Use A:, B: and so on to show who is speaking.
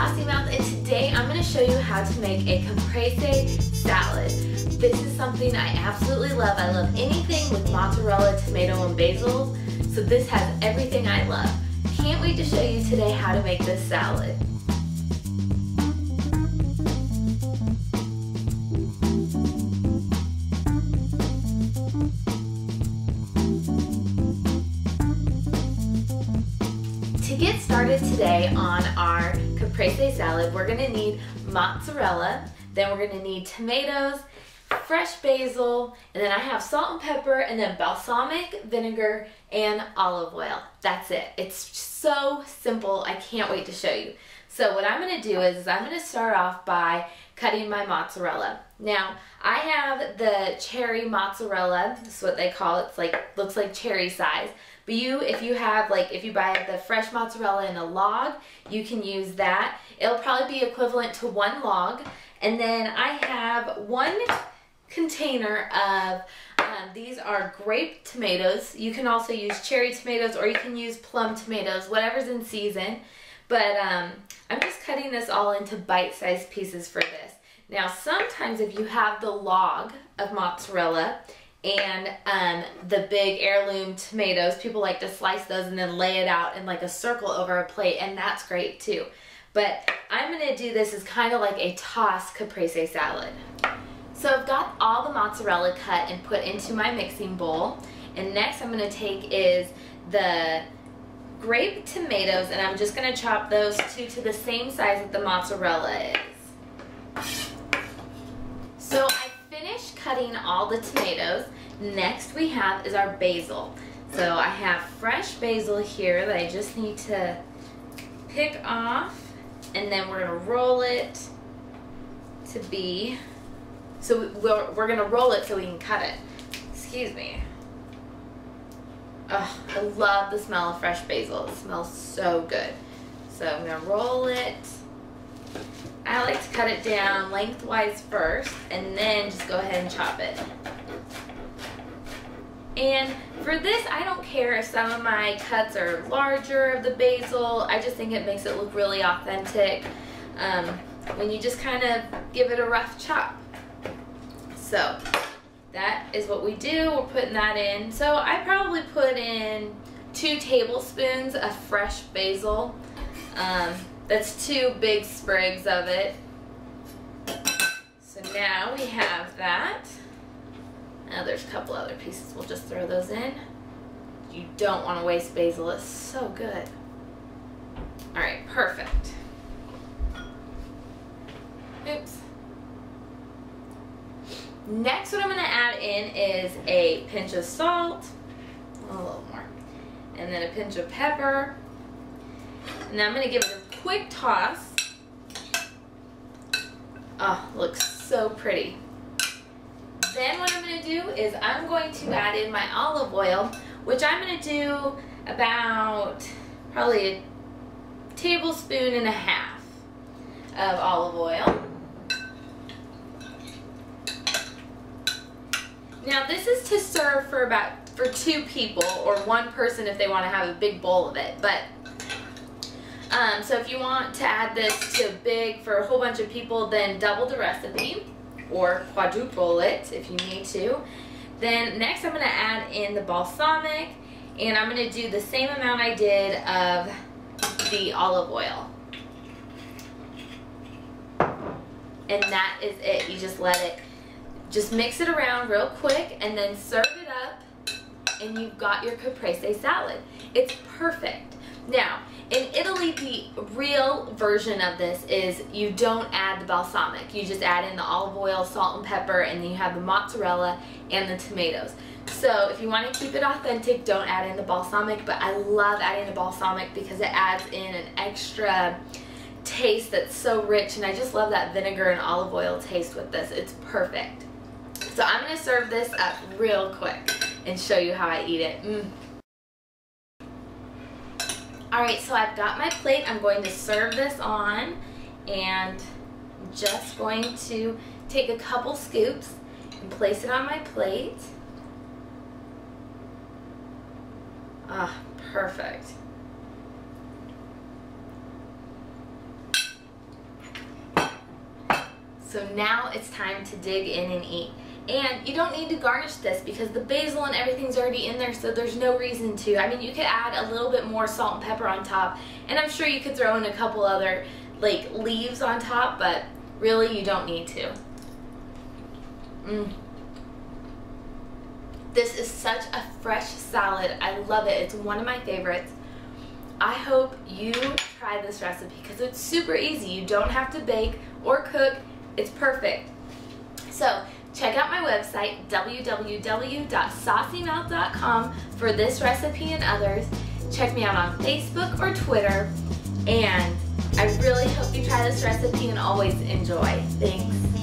A: Saucy Mouth, and today I'm going to show you how to make a caprese salad. This is something I absolutely love. I love anything with mozzarella, tomato, and basil, so this has everything I love. Can't wait to show you today how to make this salad. To get started today on our caprese salad, we're going to need mozzarella, then we're going to need tomatoes, fresh basil, and then I have salt and pepper, and then balsamic vinegar and olive oil. That's it. It's so simple. I can't wait to show you. So what I'm going to do is I'm going to start off by cutting my mozzarella. Now, I have the cherry mozzarella. This is what they call it. It's like, looks like cherry size. But if you buy the fresh mozzarella in a log, you can use that. It'll probably be equivalent to 1 log. And then I have 1 container of, these are grape tomatoes. You can also use cherry tomatoes, or you can use plum tomatoes, whatever's in season. But I'm just cutting this all into bite-sized pieces for this. Now, sometimes if you have the log of mozzarella and the big heirloom tomatoes, people like to slice those and then lay it out in like a circle over a plate, and that's great too. But I'm going to do this as kind of like a tossed caprese salad. So I've got all the mozzarella cut and put into my mixing bowl, and next I'm going to take is the grape tomatoes, and I'm just going to chop those to the same size that the mozzarella is. So I finished cutting all the tomatoes. Next we have is our basil. So I have fresh basil here that I just need to pick off, and then we're going to roll it to be, so we're going to roll it so we can cut it. Excuse me. Oh, I love the smell of fresh basil. It smells so good. So I'm going to roll it. I like to cut it down lengthwise first and then just go ahead and chop it. And for this, I don't care if some of my cuts are larger of the basil. I just think it makes it look really authentic when you just kind of give it a rough chop. So that is what we do. We're putting that in. So I probably put in 2 tablespoons of fresh basil. That's 2 big sprigs of it. So now we have that. Now there's a couple other pieces. We'll just throw those in. You don't want to waste basil. It's so good. All right, perfect. Oops. Next, what I'm going to add in is a pinch of salt, a little more, and then a pinch of pepper. And then I'm going to give it a quick toss. Oh, looks so pretty. Then what I'm going to do is I'm going to add in my olive oil, which I'm going to do about probably a tablespoon and a half of olive oil. Now this is to serve for 2 people, or 1 person if they want to have a big bowl of it. But so if you want to add this to big for a whole bunch of people, then double the recipe or quadruple it if you need to. Then next I'm going to add in the balsamic, and I'm going to do the same amount I did of the olive oil. And that is it. You just let it, just mix it around real quick and then serve it up, and you've got your caprese salad. It's perfect. Now, in Italy, the real version of this is you don't add the balsamic. You just add in the olive oil, salt and pepper, and then you have the mozzarella and the tomatoes. So if you want to keep it authentic, don't add in the balsamic, but I love adding the balsamic because it adds in an extra taste that's so rich, and I just love that vinegar and olive oil taste with this. It's perfect. So I'm going to serve this up real quick and show you how I eat it. Alright, so I've got my plate. I'm going to serve this on, and I'm just going to take a couple scoops and place it on my plate. Ah, perfect. So now it's time to dig in and eat. And you don't need to garnish this because the basil and everything's already in there, so there's no reason to. I mean, you could add a little bit more salt and pepper on top, and I'm sure you could throw in a couple other like leaves on top, but really you don't need to. This is such a fresh salad. I love it. It's one of my favorites. I hope you try this recipe because it's super easy. You don't have to bake or cook. It's perfect. So check out my website, www.sausymouth.com, for this recipe and others. Check me out on Facebook or Twitter. And I really hope you try this recipe and always enjoy. Thanks.